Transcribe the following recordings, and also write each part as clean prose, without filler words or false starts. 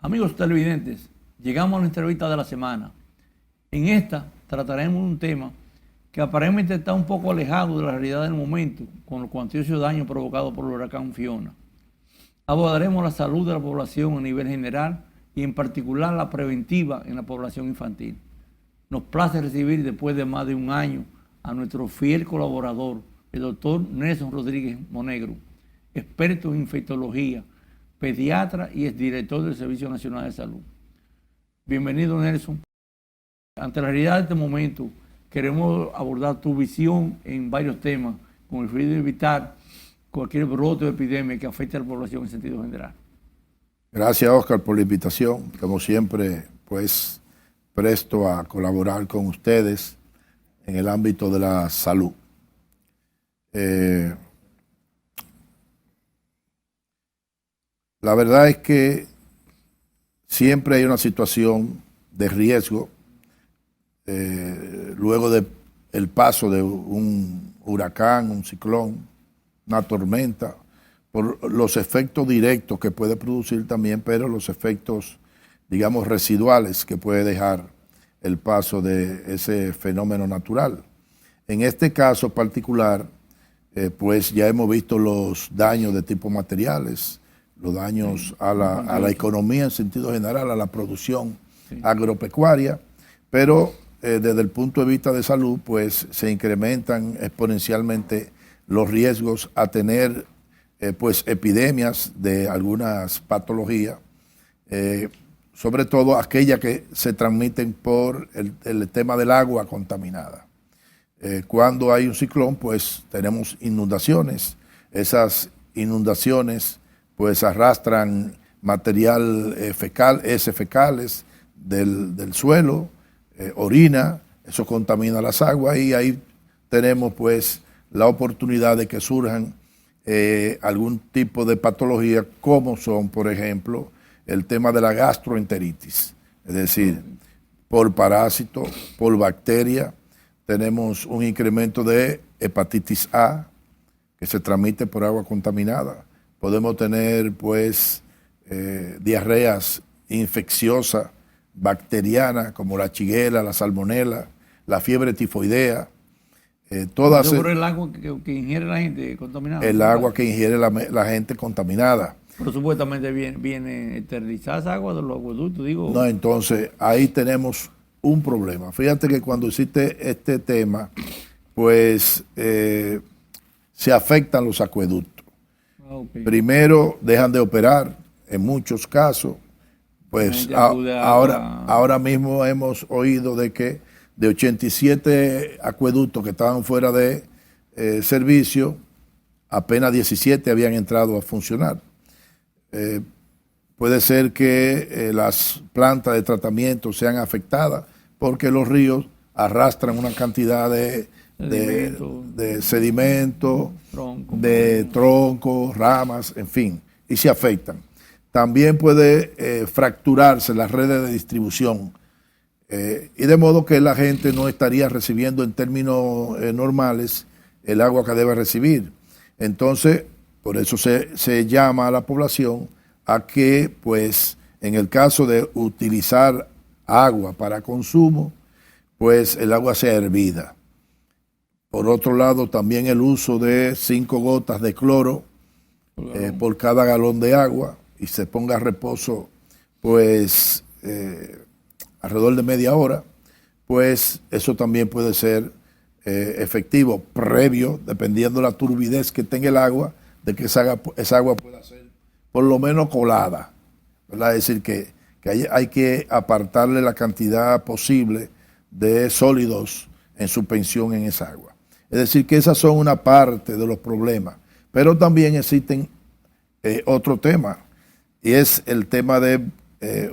Amigos televidentes, llegamos a la entrevista de la semana. En esta trataremos un tema que aparentemente está un poco alejado de la realidad del momento, con los cuantiosos daños provocados por el huracán Fiona. Abordaremos la salud de la población a nivel general y en particular la preventiva en la población infantil. Nos place recibir después de más de un año a nuestro fiel colaborador, el doctor Nelson Rodríguez Monegro, experto en infectología, pediatra y exdirector del Servicio Nacional de Salud. Bienvenido, Nelson. Ante la realidad de este momento, queremos abordar tu visión en varios temas, con el fin de evitar cualquier brote de epidemia que afecte a la población en sentido general. Gracias, Oscar, por la invitación. Como siempre, pues presto a colaborar con ustedes en el ámbito de la salud. La verdad es que siempre hay una situación de riesgo luego del paso de un huracán, un ciclón, una tormenta, por los efectos directos que puede producir también, pero los efectos, digamos, residuales que puede dejar el paso de ese fenómeno natural. En este caso particular, pues ya hemos visto los daños de tipo materiales, los daños a la economía en sentido general, a la producción agropecuaria, pero desde el punto de vista de salud, pues se incrementan exponencialmente los riesgos a tener pues epidemias de algunas patologías, sobre todo aquellas que se transmiten por el tema del agua contaminada. Cuando hay un ciclón, pues tenemos inundaciones. Esas inundaciones pues arrastran material fecal, heces fecales del suelo, orina, eso contamina las aguas y ahí tenemos pues la oportunidad de que surjan algún tipo de patología como son, por ejemplo, el tema de la gastroenteritis, es decir, por parásito, por bacteria, tenemos un incremento de hepatitis A que se transmite por agua contaminada. Podemos tener pues diarreas infecciosas, bacterianas, como la shigella, la salmonela, la fiebre tifoidea. Todas sobre el agua que ingiere la gente contaminada. El agua que ingiere la gente contaminada. Pero supuestamente viene esterilizada esa agua de los acueductos, digo. No, entonces ahí tenemos un problema. Fíjate que cuando existe este tema, pues se afectan los acueductos. Okay. Primero dejan de operar en muchos casos. Pues ahora mismo hemos oído de que de 87 acueductos que estaban fuera de servicio, apenas 17 habían entrado a funcionar. Puede ser que las plantas de tratamiento sean afectadas porque los ríos arrastran una cantidad de sedimento, de troncos, ramas, en fin, y se afectan. También puede fracturarse las redes de distribución y de modo que la gente no estaría recibiendo en términos normales el agua que debe recibir. Entonces, por eso se llama a la población a que, pues, en el caso de utilizar agua para consumo, pues el agua sea hervida. Por otro lado, también el uso de 5 gotas de cloro por cada galón de agua y se ponga a reposo, pues, alrededor de media hora, pues eso también puede ser efectivo, previo, dependiendo de la turbidez que tenga el agua, de que esa agua pueda ser por lo menos colada, ¿verdad? Es decir, que hay que apartarle la cantidad posible de sólidos en suspensión en esa agua. Es decir, que esas son una parte de los problemas, pero también existen otro tema, y es el tema de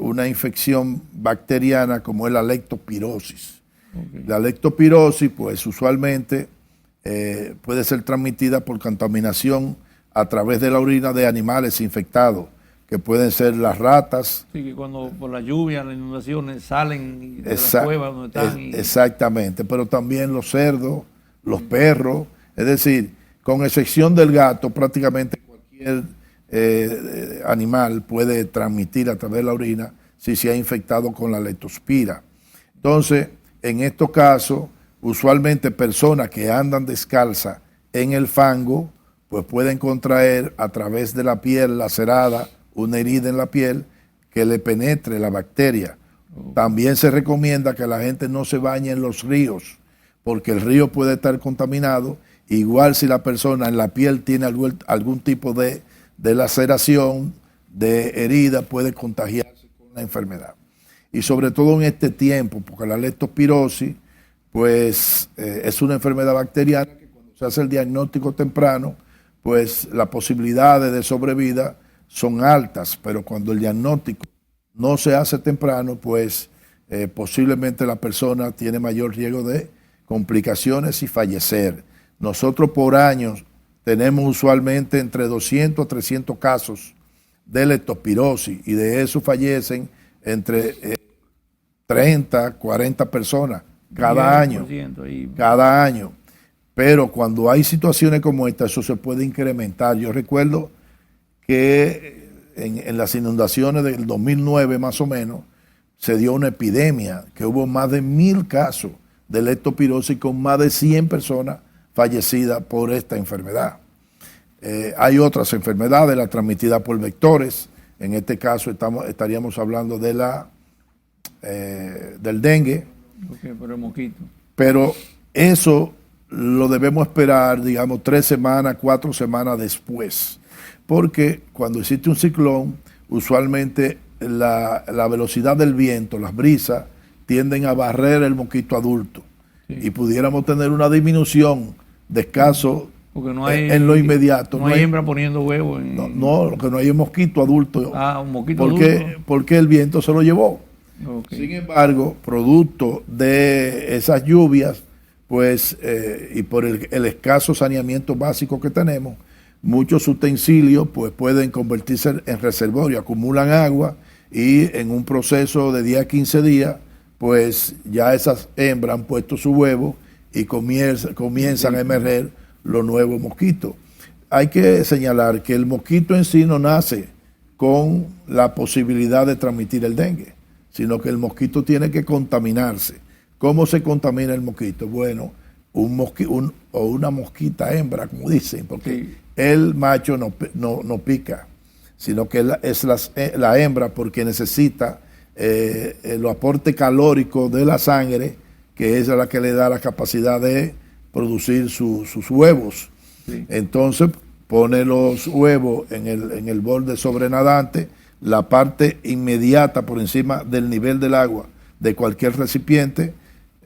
una infección bacteriana como es la leptospirosis. Okay. La leptospirosis, pues usualmente puede ser transmitida por contaminación a través de la orina de animales infectados, que pueden ser las ratas. Sí, que cuando por la lluvia, las inundaciones salen de las cuevas donde están. Exactamente, pero también los cerdos, los perros, es decir, con excepción del gato, prácticamente cualquier animal puede transmitir a través de la orina si se ha infectado con la leptospira. Entonces, en estos casos, usualmente personas que andan descalzas en el fango, pues pueden contraer a través de la piel lacerada una herida en la piel que le penetre la bacteria. También se recomienda que la gente no se bañe en los ríos, porque el río puede estar contaminado. Igual si la persona en la piel tiene algún tipo de laceración, de herida, puede contagiarse con la enfermedad. Y sobre todo en este tiempo, porque la leptospirosis pues es una enfermedad bacteriana que cuando se hace el diagnóstico temprano, pues las posibilidades de sobrevida son altas, pero cuando el diagnóstico no se hace temprano, pues posiblemente la persona tiene mayor riesgo de complicaciones y fallecer. Nosotros por año tenemos usualmente entre 200 a 300 casos de leptospirosis y de eso fallecen entre 30, 40 personas cada año. Cada año. Pero cuando hay situaciones como esta, eso se puede incrementar. Yo recuerdo que en las inundaciones del 2009 más o menos, se dio una epidemia, que hubo más de 1000 casos de leptospirosis con más de 100 personas fallecidas por esta enfermedad. Hay otras enfermedades, las transmitidas por vectores. En este caso estaríamos hablando de del dengue. Okay, pero el mosquito. Pero eso lo debemos esperar, digamos, 3 semanas, 4 semanas después. Porque cuando existe un ciclón, usualmente la velocidad del viento, las brisas, tienden a barrer el mosquito adulto. Sí. Y pudiéramos tener una disminución de escaso en lo inmediato. No hay hembra poniendo huevos. No, lo que no hay es mosquito adulto. Un mosquito adulto. Porque el viento se lo llevó. Okay. Sin embargo, producto de esas lluvias, pues, y por el escaso saneamiento básico que tenemos, muchos utensilios pues pueden convertirse en reservorio, acumulan agua y en un proceso de 10 a 15 días, pues ya esas hembras han puesto su huevo y comienzan a emerger los nuevos mosquitos. Hay que señalar que el mosquito en sí no nace con la posibilidad de transmitir el dengue, sino que el mosquito tiene que contaminarse. ¿Cómo se contamina el mosquito? Bueno, una mosquita hembra, como dicen, porque sí, el macho no pica, sino que es la hembra porque necesita el aporte calórico de la sangre, que es la que le da la capacidad de producir sus huevos. Sí. Entonces pone los huevos en el borde sobrenadante, la parte inmediata por encima del nivel del agua de cualquier recipiente,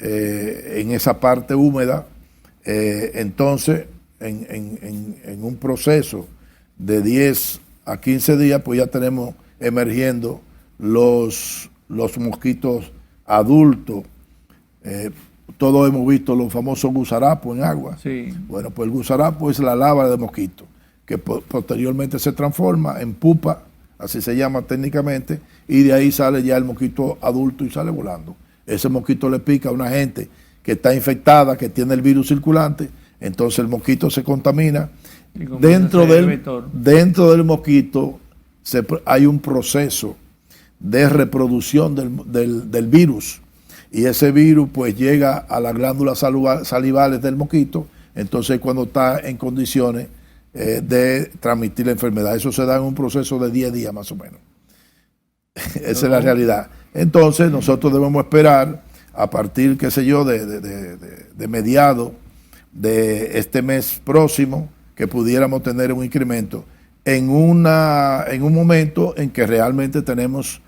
en esa parte húmeda. Entonces en un proceso de 10 a 15 días, pues ya tenemos emergiendo los mosquitos adultos. Todos hemos visto los famosos gusarapos en agua. Sí. Bueno, pues el gusarapo es la larva de mosquito, que posteriormente se transforma en pupa, así se llama técnicamente, y de ahí sale ya el mosquito adulto y sale volando. Ese mosquito le pica a una gente que está infectada, que tiene el virus circulante, entonces el mosquito se contamina. Dentro del mosquito hay un proceso de reproducción del virus, y ese virus pues llega a las glándulas salivales del mosquito, entonces cuando está en condiciones de transmitir la enfermedad. Eso se da en un proceso de 10 días más o menos. Esa es la realidad. Entonces nosotros debemos esperar a partir, qué sé yo, de mediados de este mes próximo, que pudiéramos tener un incremento en un momento en que realmente tenemos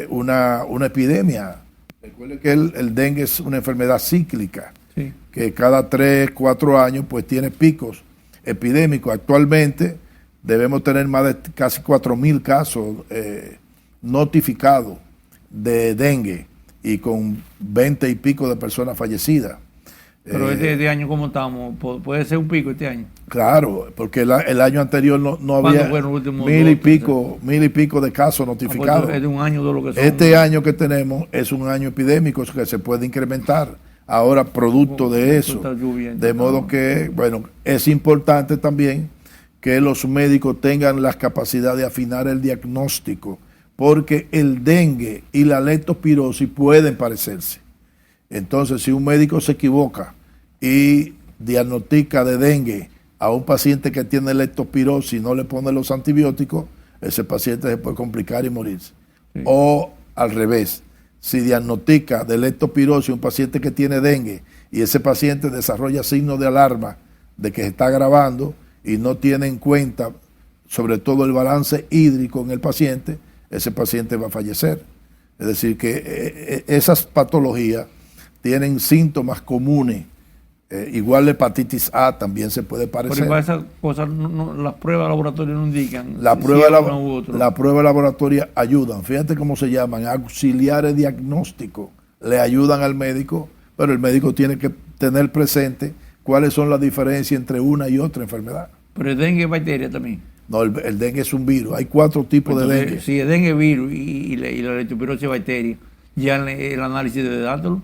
una epidemia. Recuerden que el dengue es una enfermedad cíclica, sí, que cada 3, 4 años pues tiene picos epidémicos. Actualmente debemos tener más de casi 4.000 casos notificados de dengue y con 20 y pico de personas fallecidas. Pero este año, ¿cómo estamos? ¿Puede ser un pico este año? Claro, porque el año anterior no había 1.000 y pico de casos notificados. Es de un año de lo que son. Este año que tenemos es un año epidémico que se puede incrementar ahora producto de eso. De modo que, bueno, es importante también que los médicos tengan la capacidad de afinar el diagnóstico, porque el dengue y la leptospirosis pueden parecerse. Entonces, si un médico se equivoca y diagnostica de dengue a un paciente que tiene leptospirosis y no le pone los antibióticos, ese paciente se puede complicar y morirse. Sí. O al revés, si diagnostica de leptospirosis un paciente que tiene dengue y ese paciente desarrolla signos de alarma de que se está agravando y no tiene en cuenta sobre todo el balance hídrico en el paciente, ese paciente va a fallecer. Es decir, que esas patologías tienen síntomas comunes. Igual la hepatitis A también se puede parecer. Pero igual esas cosas, las pruebas de laboratorio no indican. La prueba de laboratorio ayudan. Fíjate cómo se llaman, auxiliares diagnósticos. Le ayudan al médico, pero el médico tiene que tener presente cuáles son las diferencias entre una y otra enfermedad. Pero el dengue es bacteria también. No, el dengue es un virus. Hay 4 tipos de dengue. Si el dengue es virus y la leptospirosis es bacteria, ya el análisis debe dártelo.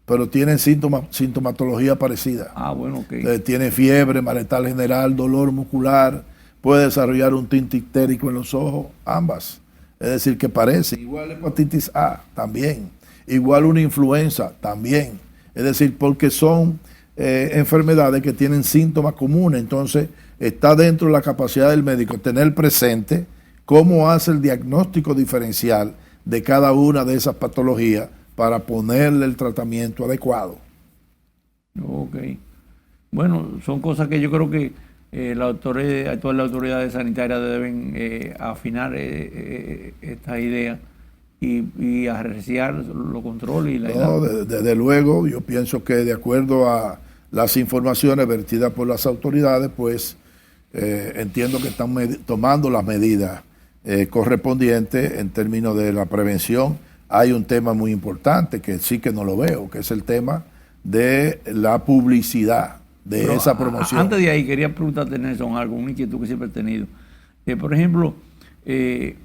Pero tienen sintomatología parecida. Ah, bueno, ok. Tiene fiebre, malestar general, dolor muscular, puede desarrollar un tinte ictérico en los ojos, ambas. Es decir, que parecen. Igual hepatitis A, también. Igual una influenza, también. Es decir, porque son enfermedades que tienen síntomas comunes. Entonces, está dentro de la capacidad del médico tener presente cómo hace el diagnóstico diferencial de cada una de esas patologías para ponerle el tratamiento adecuado. Ok. Bueno, son cosas que yo creo que las autoridades sanitarias deben afinar esta idea y arreciar los controles. Desde luego, yo pienso que de acuerdo a las informaciones vertidas por las autoridades, pues entiendo que están tomando las medidas correspondientes en términos de la prevención. Hay un tema muy importante que sí que no lo veo, que es el tema de la publicidad, de esa promoción. Antes de ahí quería preguntarte, Nelson, algo, una inquietud que siempre he tenido. Por ejemplo, hay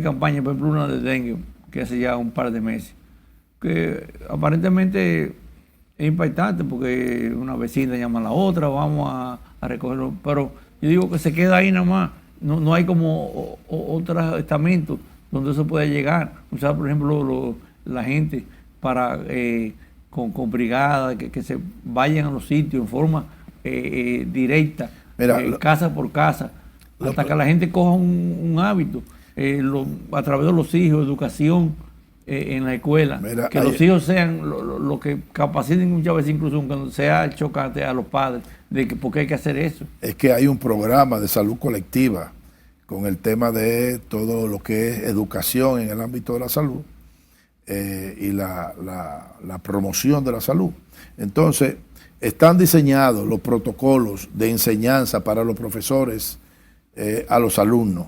campañas, por ejemplo, una de dengue, que hace ya un par de meses, que aparentemente es impactante porque una vecina llama a la otra, vamos a recogerlo, pero yo digo que se queda ahí nada más, no hay como otros estamentos donde se puede llegar. Usar, por ejemplo, la gente para con brigadas que se vayan a los sitios en forma directa, casa por casa, hasta que la gente coja un hábito, a través de los hijos, educación en la escuela, que los hijos sean lo que capaciten muchas veces, incluso cuando sea chocante a los padres, de que por qué hay que hacer eso. Es que hay un programa de salud colectiva con el tema de todo lo que es educación en el ámbito de la salud y la promoción de la salud. Entonces, están diseñados los protocolos de enseñanza para los profesores a los alumnos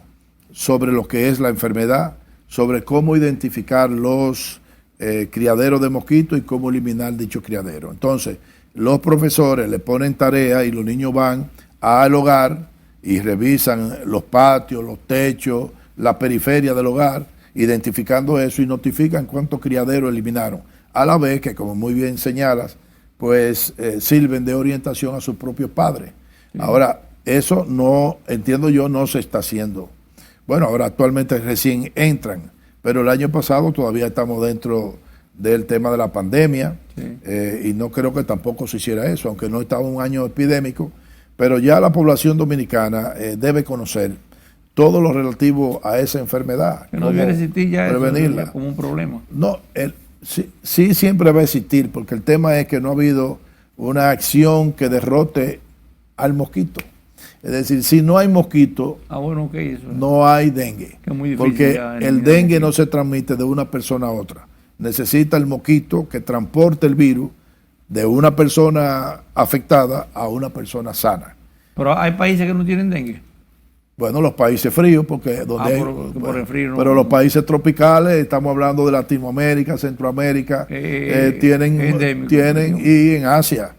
sobre lo que es la enfermedad, sobre cómo identificar los criaderos de mosquitos y cómo eliminar dicho criadero. Entonces, los profesores le ponen tarea y los niños van al hogar y revisan los patios, los techos, la periferia del hogar, identificando eso y notifican cuántos criaderos eliminaron. A la vez que, como muy bien señalas, pues sirven de orientación a sus propios padres. Sí. Ahora, eso no, entiendo yo, no se está haciendo. Bueno, ahora actualmente recién entran, pero el año pasado todavía estamos dentro del tema de la pandemia, sí. Y no creo que tampoco se hiciera eso, aunque no estaba un año epidémico. Pero ya la población dominicana debe conocer todo lo relativo a esa enfermedad. Que no debe existir ya prevenirla. Eso como un problema. No, sí siempre va a existir, porque el tema es que no ha habido una acción que derrote al mosquito. Es decir, si no hay mosquito, no hay dengue. Que es muy difícil, porque el dengue no se transmite de una persona a otra. Necesita el mosquito que transporte el virus de una persona afectada a una persona sana. Pero hay países que no tienen dengue. Bueno, los países fríos, porque donde por el frío, pero los países tropicales, estamos hablando de Latinoamérica, Centroamérica, tienen y en Asia,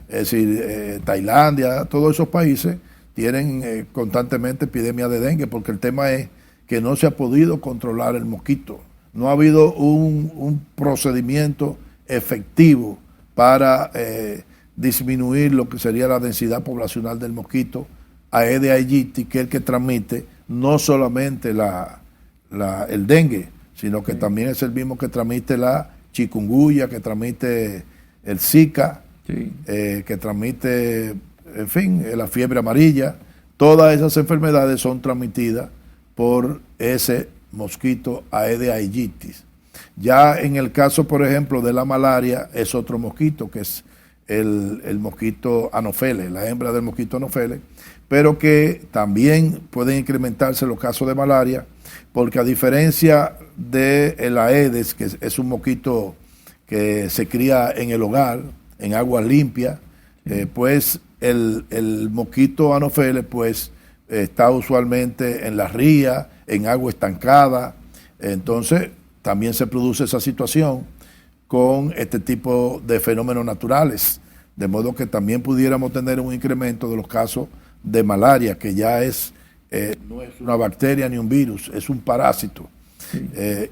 es decir, Tailandia, todos esos países tienen constantemente epidemias de dengue, porque el tema es que no se ha podido controlar el mosquito. No ha habido un procedimiento efectivo para disminuir lo que sería la densidad poblacional del mosquito Aedes aegypti, que es el que transmite no solamente el dengue, sino que también es el mismo que transmite la chikungunya, que transmite el Zika, que transmite, en fin, la fiebre amarilla. Todas esas enfermedades son transmitidas por ese mosquito Aedes aegypti. Ya en el caso, por ejemplo, de la malaria, es otro mosquito, que es el mosquito Anopheles, la hembra del mosquito Anopheles, pero que también pueden incrementarse los casos de malaria, porque a diferencia del Aedes, que es un mosquito que se cría en el hogar, en aguas limpias, pues el mosquito Anopheles pues está usualmente en las rías, en agua estancada. Entonces también se produce esa situación con este tipo de fenómenos naturales, de modo que también pudiéramos tener un incremento de los casos de malaria, que ya no es una bacteria ni un virus, es un parásito,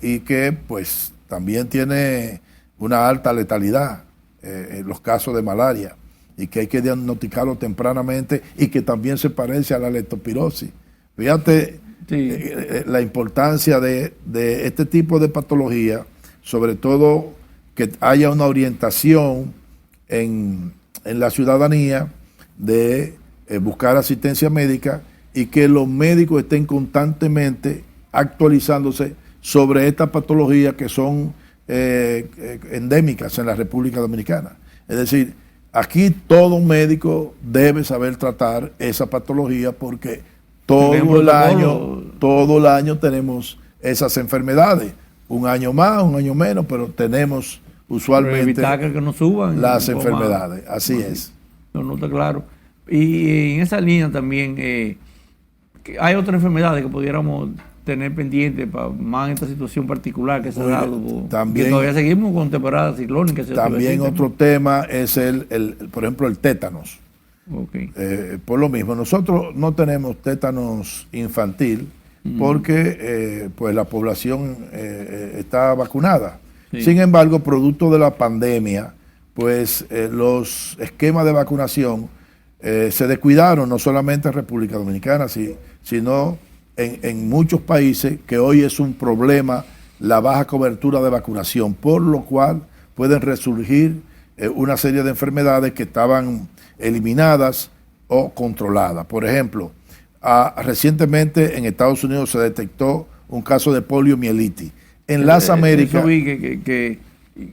y que pues también tiene una alta letalidad en los casos de malaria, y que hay que diagnosticarlo tempranamente, y que también se parece a la leptospirosis. Fíjate la importancia de este tipo de patología, sobre todo que haya una orientación en la ciudadanía de buscar asistencia médica, y que los médicos estén constantemente actualizándose sobre estas patologías que son endémicas en la República Dominicana. Es decir, aquí todo médico debe saber tratar esa patología, porque todo el año tenemos esas enfermedades, un año más, un año menos, pero tenemos usualmente evitar que no suban las enfermedades, así es. No está claro. Y en esa línea también hay otras enfermedades que pudiéramos tener pendientes para más en esta situación particular que se ha dado. También, que todavía seguimos con temporada ciclónica. También otro tema es por ejemplo, el tétanos. Por lo mismo, nosotros no tenemos tétanos infantil porque pues la población está vacunada. Sin embargo, producto de la pandemia, pues los esquemas de vacunación se descuidaron, no solamente en República Dominicana, sino en muchos países, que hoy es un problema la baja cobertura de vacunación, por lo cual pueden resurgir una serie de enfermedades que estaban eliminadas o controladas. Por ejemplo, recientemente en Estados Unidos se detectó un caso de poliomielitis. En las Américas... Eso vi que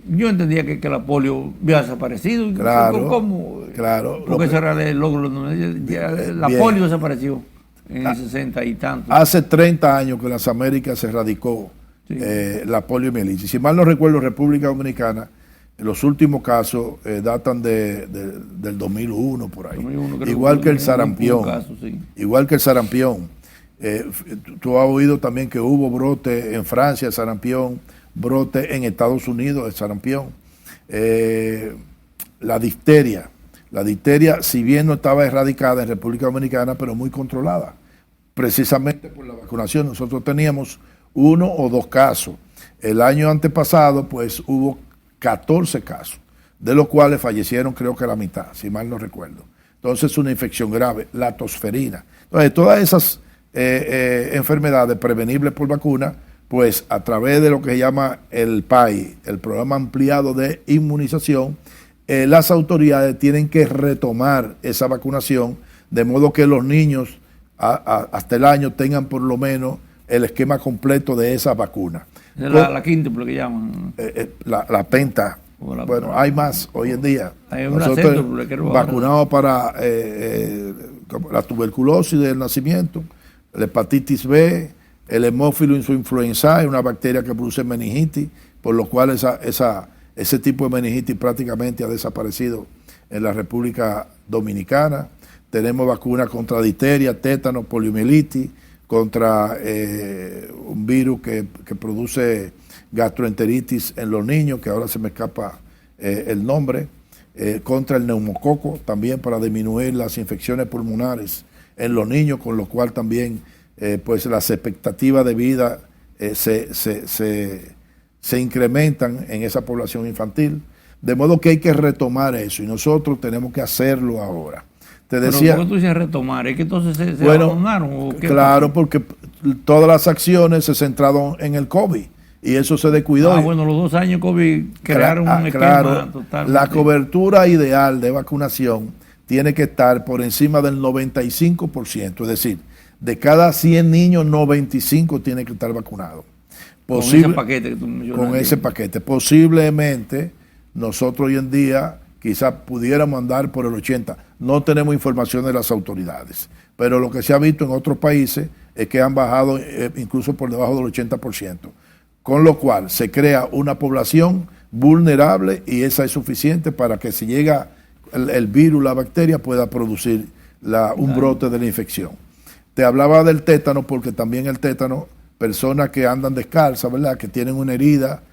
yo entendía que la polio había desaparecido. Claro, ¿Cómo? Claro. Porque la polio desapareció en el 60 y tanto. Hace 30 años que en las Américas se erradicó la poliomielitis. Si mal no recuerdo, República Dominicana, los últimos casos datan del 2001, por ahí. 2001, igual que el sarampión. Igual que el sarampión. Tú has oído también que hubo brote en Francia de sarampión, brote en Estados Unidos de sarampión. La difteria, si bien no estaba erradicada en República Dominicana, pero muy controlada, precisamente por la vacunación. Nosotros teníamos 1 o 2 casos. El año antepasado, pues, hubo 14 casos, de los cuales fallecieron creo que la mitad, si mal no recuerdo. Entonces, una infección grave, la tosferina. Entonces, todas esas enfermedades prevenibles por vacuna, pues a través de lo que se llama el PAI, el Programa Ampliado de Inmunización, las autoridades tienen que retomar esa vacunación, de modo que los niños hasta el año tengan por lo menos el esquema completo de esa vacuna. La quíntuple que llaman. La penta. Bueno, hay más hoy en día. Hay una nosotros vacunados para la tuberculosis del nacimiento, la hepatitis B, el hemófilo influenzae, una bacteria que produce meningitis, por lo cual ese tipo de meningitis prácticamente ha desaparecido en la República Dominicana. Tenemos vacunas contra difteria, tétano, poliomielitis, contra un virus que produce gastroenteritis en los niños, que ahora se me escapa el nombre, contra el neumococo, también para disminuir las infecciones pulmonares en los niños, con lo cual también pues las expectativas de vida se incrementan en esa población infantil. De modo que hay que retomar eso y nosotros tenemos que hacerlo ahora. Te decía, ¿Pero por qué tú dices retomar? ¿Es que entonces se bueno, abandonaron? ¿O qué claro, pasó? porque todas las acciones se centraron en el COVID y eso se descuidó. Bueno, los 2 años COVID crearon un esquema claro, totalmente. la cobertura ideal de vacunación tiene que estar por encima del 95%, es decir, de cada 100 niños, 95 tienen que estar vacunados. Con ese paquete que tú mencionaste. Con ese paquete. Posiblemente nosotros hoy en día quizás pudiéramos andar por el 80%. No tenemos información de las autoridades, pero lo que se ha visto en otros países es que han bajado incluso por debajo del 80%, con lo cual se crea una población vulnerable y esa es suficiente para que si llega el virus, la bacteria, pueda producir un brote de la infección. Te hablaba del tétano porque también el tétano, personas que andan descalzas, ¿verdad?, que tienen una herida,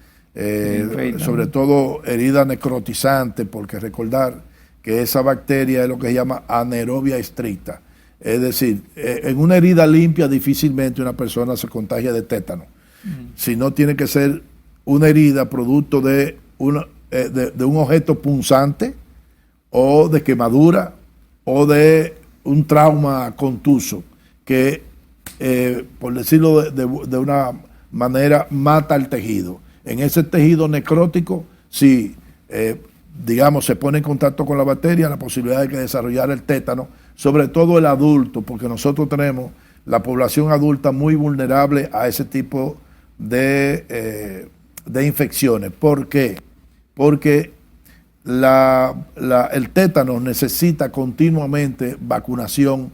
sobre todo herida necrotizante, porque recordar que esa bacteria es lo que se llama anaerobia estricta. Es decir, en una herida limpia difícilmente una persona se contagia de tétano. Si no, tiene que ser una herida producto de un objeto punzante o de quemadura o de un trauma contuso que, por decirlo de una manera, mata el tejido. En ese tejido necrótico, si, digamos, se pone en contacto con la bacteria, la posibilidad de que desarrollar el tétano, sobre todo el adulto, porque nosotros tenemos la población adulta muy vulnerable a ese tipo de infecciones. ¿Por qué? Porque el tétano necesita continuamente vacunación.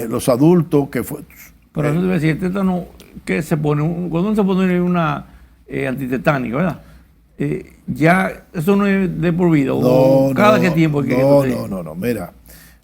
Los adultos que fue... Pero eso debe decir, el tétano, que se pone, cuando uno se pone una antitetánica, ¿verdad? Ya, eso no es de por vida, o cada qué tiempo hay que No, mira,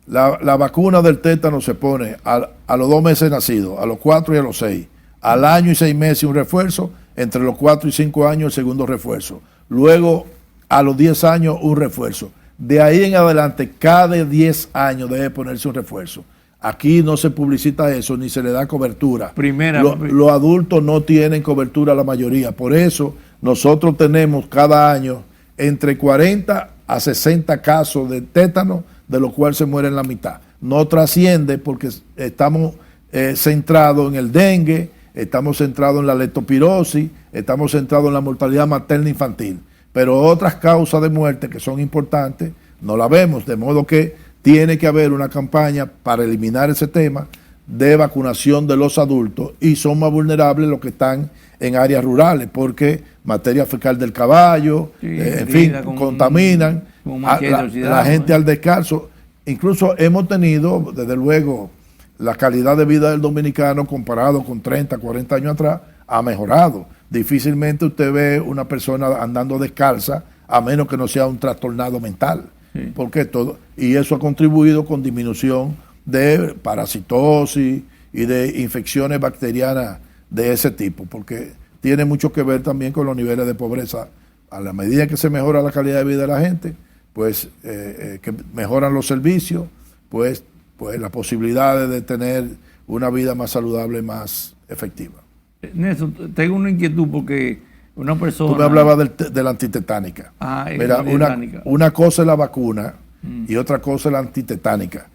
la vacuna del tétano se pone a los 2 meses nacidos, a los 4 y a los 6, al año y 6 meses un refuerzo, entre los 4 y 5 años el segundo refuerzo, luego a los 10 años un refuerzo. De ahí en adelante, cada 10 años debe ponerse un refuerzo. Aquí no se publicita eso, ni se le da cobertura. Los adultos no tienen cobertura la mayoría. Por eso nosotros tenemos cada año entre 40 a 60 casos de tétano, de los cuales se mueren la mitad. No trasciende porque estamos centrados en el dengue, estamos centrados en la leptospirosis, estamos centrados en la mortalidad materna infantil. Pero otras causas de muerte que son importantes no la vemos, de modo que tiene que haber una campaña para eliminar ese tema de vacunación de los adultos, y son más vulnerables los que están en áreas rurales porque materia fecal del caballo, en fin, contaminan la gente al descalzo. Incluso hemos tenido, desde luego, la calidad de vida del dominicano comparado con 30, 40 años atrás, ha mejorado. Difícilmente usted ve una persona andando descalza a menos que no sea un trastornado mental. Sí. Porque y eso ha contribuido con disminución de parasitosis y de infecciones bacterianas de ese tipo, porque tiene mucho que ver también con los niveles de pobreza. A la medida que se mejora la calidad de vida de la gente, pues que mejoran los servicios, pues la posibilidad de tener una vida más saludable, más efectiva. Nelson, tengo una inquietud porque una persona... Tú me hablabas de la antitetánica. Mira, una cosa es la vacuna y otra cosa es la antitetánica.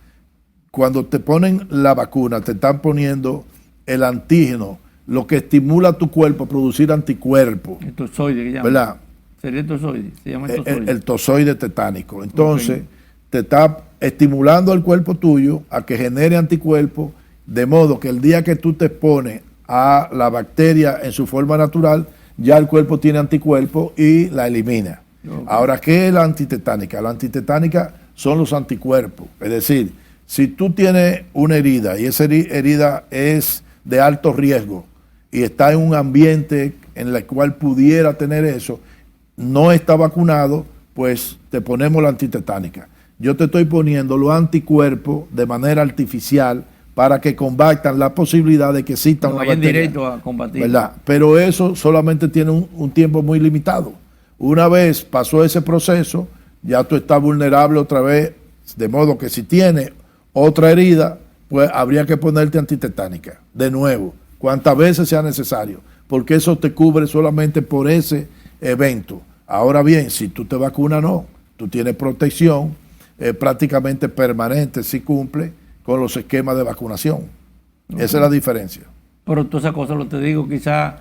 Cuando te ponen la vacuna, te están poniendo el antígeno, lo que estimula a tu cuerpo a producir anticuerpos. El tozoide, que llaman. ¿Verdad? Sería el tozoide, se llama el tozoide. El tozoide tetánico. Entonces, te está estimulando el cuerpo tuyo a que genere anticuerpos, de modo que el día que tú te expones a la bacteria en su forma natural, ya el cuerpo tiene anticuerpos y la elimina. Ahora, ¿qué es la antitetánica? La antitetánica son los anticuerpos. Es decir, si tú tienes una herida y esa herida es de alto riesgo y está en un ambiente en el cual pudiera tener eso, no está vacunado, pues te ponemos la antitetánica. Yo te estoy poniendo los anticuerpos de manera artificial para que combatan la posibilidad de que exista una bacteria. Directo a combatir. ¿Verdad? Pero eso solamente tiene un tiempo muy limitado. Una vez pasó ese proceso, ya tú estás vulnerable otra vez, de modo que si tienes otra herida, pues habría que ponerte antitetánica, de nuevo, cuantas veces sea necesario, porque eso te cubre solamente por ese evento. Ahora bien, si tú te vacunas, no. Tú tienes protección prácticamente permanente si cumple con los esquemas de vacunación. Esa es la diferencia. Pero todas esas cosas, lo te digo, quizás,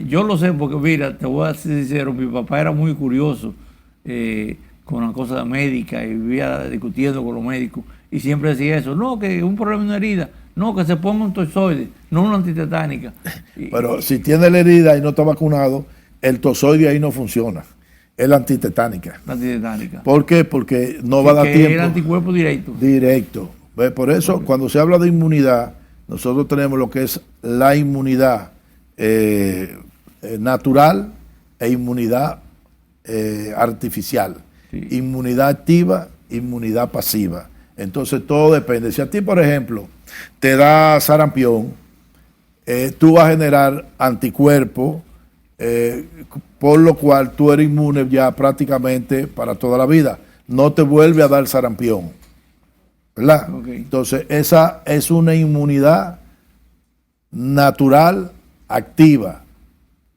yo lo sé porque, mira, te voy a ser sincero, mi papá era muy curioso con las cosas médicas y vivía discutiendo con los médicos y siempre decía eso, no, que un problema en una herida, no, que se ponga un tozoide, no una antitetánica. Pero si tiene la herida y no está vacunado, el tozoide ahí no funciona. Es la antitetánica. La antitetánica. ¿Por qué? Porque no va a dar tiempo. Es el anticuerpo directo. Directo. ¿Ves? Por eso, cuando se habla de inmunidad, nosotros tenemos lo que es la inmunidad natural e inmunidad artificial. Sí. Inmunidad activa, inmunidad pasiva. Entonces todo depende. Si a ti, por ejemplo, te da sarampión, tú vas a generar anticuerpos, por lo cual tú eres inmune ya prácticamente para toda la vida. No te vuelve a dar sarampión, ¿verdad? Okay. Entonces esa es una inmunidad natural activa.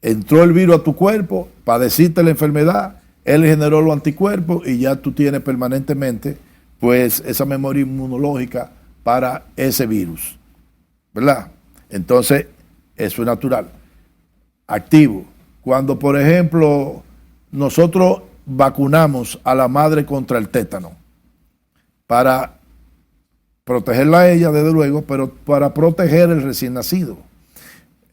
Entró el virus a tu cuerpo, padeciste la enfermedad, él generó los anticuerpos y ya tú tienes permanentemente pues esa memoria inmunológica para ese virus, ¿verdad? Entonces eso es natural, activo. Cuando, por ejemplo, nosotros vacunamos a la madre contra el tétano para protegerla a ella, desde luego, pero para proteger el recién nacido.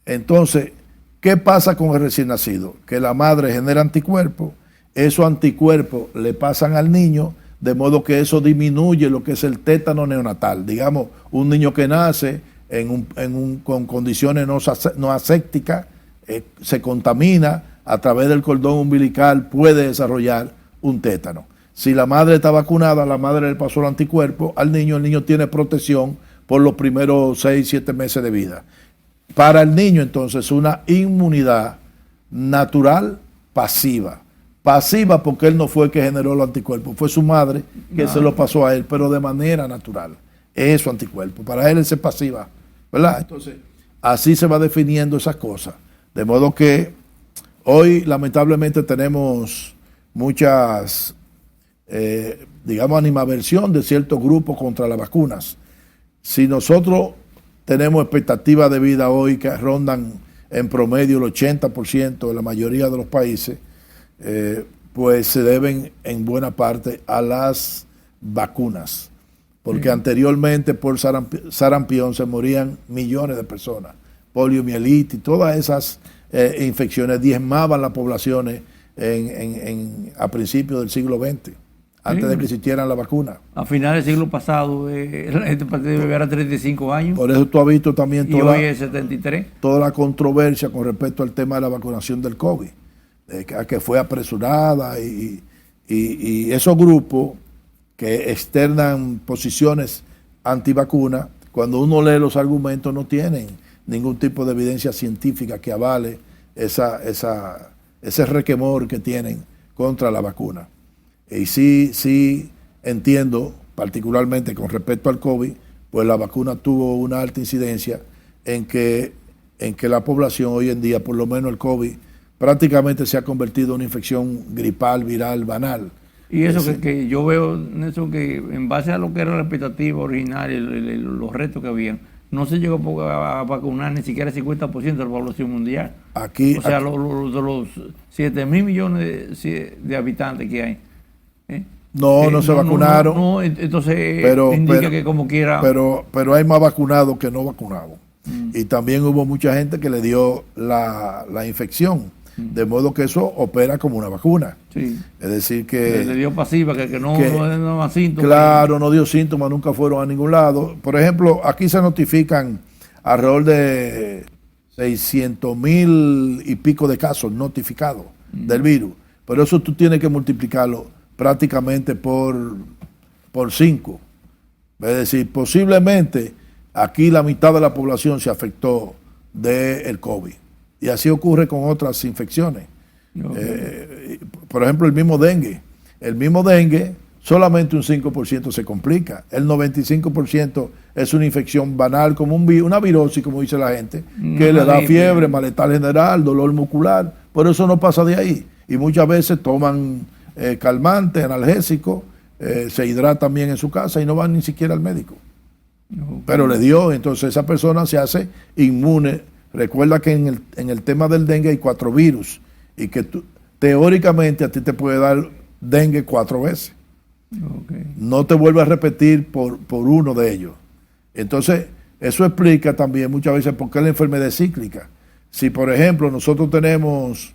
Entonces, ¿qué pasa con el recién nacido? Que la madre genera anticuerpos, esos anticuerpos le pasan al niño, de modo que eso disminuye lo que es el tétano neonatal. Digamos, un niño que nace con condiciones no asépticas, se contamina a través del cordón umbilical, puede desarrollar un tétano. Si la madre está vacunada, la madre le pasó el anticuerpo al niño, el niño tiene protección por los primeros 6, 7 meses de vida. Para el niño, entonces, una inmunidad natural pasiva. Pasiva porque él no fue el que generó el anticuerpo, fue su madre que se lo pasó a él, pero de manera natural. Es su anticuerpo. Para él es pasiva, ¿verdad? Entonces, así se va definiendo esas cosas. De modo que hoy lamentablemente tenemos muchas, digamos, animadversión de ciertos grupos contra las vacunas. Si nosotros tenemos expectativas de vida hoy que rondan en promedio el 80% en la mayoría de los países, pues se deben en buena parte a las vacunas. Porque anteriormente por sarampión se morían millones de personas. Poliomielitis, todas esas infecciones diezmaban las poblaciones a principios del siglo XX, antes de que existieran la vacuna. A finales del siglo pasado, la gente debe llegar a 35 años. Por eso tú has visto también hoy es 73. Toda la controversia con respecto al tema de la vacunación del COVID, que fue apresurada y esos grupos que externan posiciones antivacunas, cuando uno lee los argumentos no tienen ningún tipo de evidencia científica que avale ese requemor que tienen contra la vacuna. Y sí entiendo, particularmente con respecto al COVID, pues la vacuna tuvo una alta incidencia en que la población hoy en día, por lo menos el COVID, prácticamente se ha convertido en una infección gripal, viral, banal. Y eso que yo veo, Nelson, que en base a lo que era la expectativa original y los retos que habían, no se llegó a vacunar ni siquiera el 50% de la población mundial. O sea, de los 7 mil millones de habitantes que hay. No se vacunaron. No, entonces indica que como quiera. Pero hay más vacunados que no vacunados. Y también hubo mucha gente que le dio la infección. De modo que eso opera como una vacuna. Sí. Es decir que... Le dio pasiva, que no da síntomas. Claro, no dio síntomas, nunca fueron a ningún lado. Por ejemplo, aquí se notifican alrededor de 600,000 y pico de casos notificados del virus. Pero eso tú tienes que multiplicarlo prácticamente por 5. Es decir, posiblemente aquí la mitad de la población se afectó del COVID. Y así ocurre con otras infecciones. Por ejemplo, el mismo dengue. El mismo dengue, solamente un 5% se complica. El 95% es una infección banal, como una virosis, como dice la gente, que le da fiebre, malestar general, dolor muscular. Por eso no pasa de ahí. y muchas veces toman calmante, analgésico, se hidratan bien en su casa y no van ni siquiera al médico. Okay. Pero le dio, entonces esa persona se hace inmune. Recuerda que en el tema del dengue hay 4 virus y que teóricamente a ti te puede dar dengue 4 veces. Okay. No te vuelve a repetir por uno de ellos. Entonces, eso explica también muchas veces por qué la enfermedad es cíclica. Si, por ejemplo, nosotros tenemos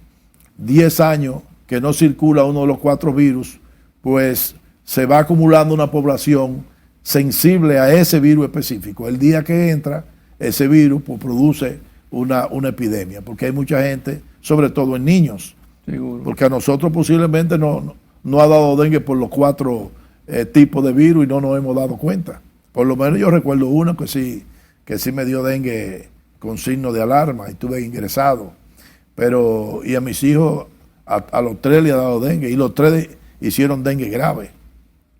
10 años que no circula uno de los 4 virus, pues se va acumulando una población sensible a ese virus específico. El día que entra ese virus, pues produce una epidemia, porque hay mucha gente, sobre todo en niños. Seguro. Porque a nosotros posiblemente no ha dado dengue por los 4 tipos de virus y no nos hemos dado cuenta. Por lo menos yo recuerdo uno que sí me dio dengue con signo de alarma y estuve ingresado. Y a mis hijos, a los 3 le ha dado dengue y los 3 hicieron dengue grave.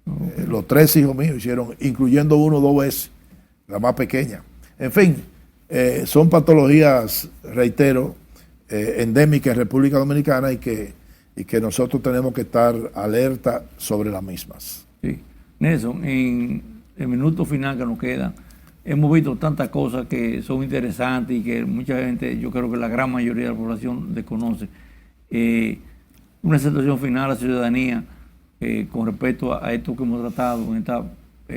Okay. Los 3 hijos míos hicieron, incluyendo uno 2 veces, la más pequeña. En fin, son patologías, reitero, endémicas en República Dominicana y que nosotros tenemos que estar alerta sobre las mismas. Sí. Nelson, en el minuto final que nos queda, hemos visto tantas cosas que son interesantes y que mucha gente, yo creo que la gran mayoría de la población desconoce. Una situación final a la ciudadanía con respecto a esto que hemos tratado en esta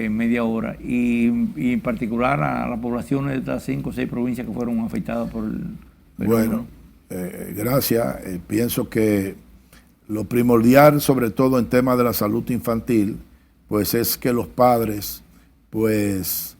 media hora y en particular a las poblaciones de estas 5 o 6 provincias que fueron afectadas por el fenómeno. Bueno, gracias. Pienso que lo primordial, sobre todo en temas de la salud infantil, pues es que los padres pues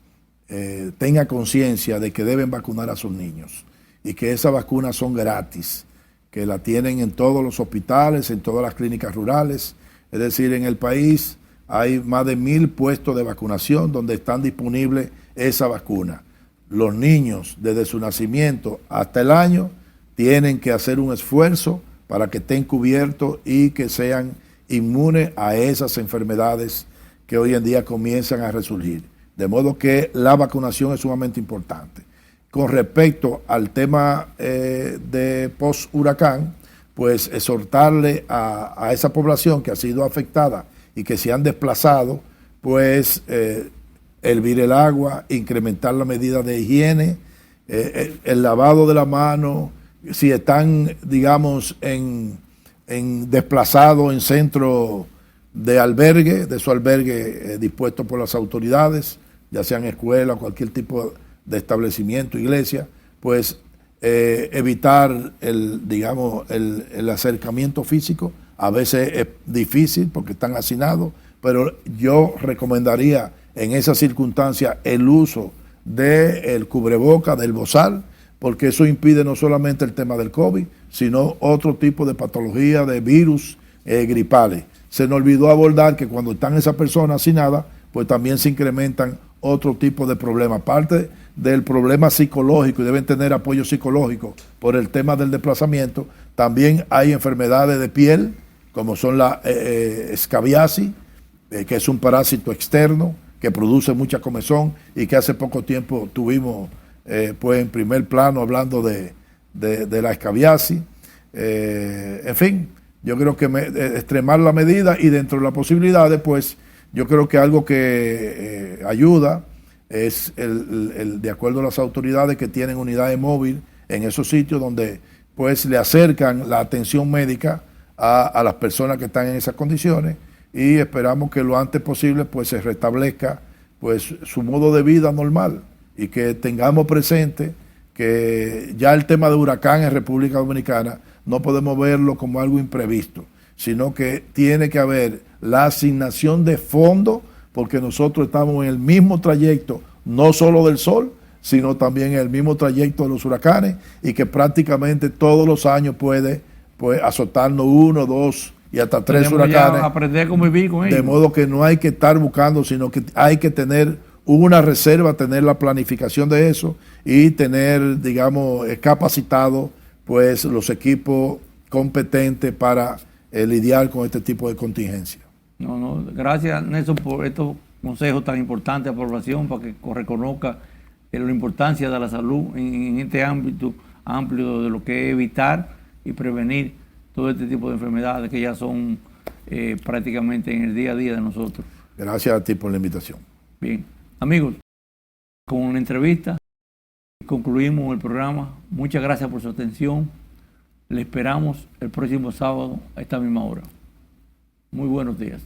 tengan conciencia de que deben vacunar a sus niños y que esas vacunas son gratis, que la tienen en todos los hospitales, en todas las clínicas rurales. Es decir, en el país hay más de 1000 puestos de vacunación donde están disponibles esa vacuna. Los niños, desde su nacimiento hasta el año, tienen que hacer un esfuerzo para que estén cubiertos y que sean inmunes a esas enfermedades que hoy en día comienzan a resurgir. De modo que la vacunación es sumamente importante. Con respecto al tema de post-huracán, pues exhortarle a esa población que ha sido afectada y que se han desplazado, pues hervir el agua, incrementar la medida de higiene, el lavado de la mano, si están, digamos, desplazados en centro de albergue, de su albergue dispuesto por las autoridades, ya sean escuela o cualquier tipo de establecimiento, iglesia, pues evitar el acercamiento físico. A veces es difícil porque están hacinados, pero yo recomendaría en esas circunstancias el uso del cubreboca, del bozal, porque eso impide no solamente el tema del COVID, sino otro tipo de patología, de virus gripales. Se nos olvidó abordar que cuando están esas personas hacinadas, pues también se incrementan otro tipo de problemas. Aparte del problema psicológico, y deben tener apoyo psicológico por el tema del desplazamiento, también hay enfermedades de piel, como son la escabiasis, que es un parásito externo que produce mucha comezón y que hace poco tiempo tuvimos pues en primer plano hablando de la escabiasis. En fin, yo creo que extremar la medida y dentro de las posibilidades, pues yo creo que algo que ayuda es de acuerdo a las autoridades que tienen unidades móviles en esos sitios donde pues le acercan la atención médica a las personas que están en esas condiciones, y esperamos que lo antes posible pues se restablezca pues su modo de vida normal y que tengamos presente que ya el tema de huracán en República Dominicana no podemos verlo como algo imprevisto, sino que tiene que haber la asignación de fondos, porque nosotros estamos en el mismo trayecto, no solo del sol, sino también en el mismo trayecto de los huracanes, y que prácticamente todos los años puede pues azotarnos 1, 2 y hasta 3 huracanes. Aprender a convivir con ellos. De modo que no hay que estar buscando, sino que hay que tener una reserva, tener la planificación de eso y tener, digamos, capacitado pues los equipos competentes para lidiar con este tipo de contingencia. Gracias, Nelson, por estos consejos tan importantes a la población para que reconozca la importancia de la salud en este ámbito amplio de lo que es evitar y prevenir todo este tipo de enfermedades que ya son prácticamente en el día a día de nosotros. Gracias a ti por la invitación. Bien, amigos, con la entrevista concluimos el programa. Muchas gracias por su atención. Le esperamos el próximo sábado a esta misma hora. Muy buenos días.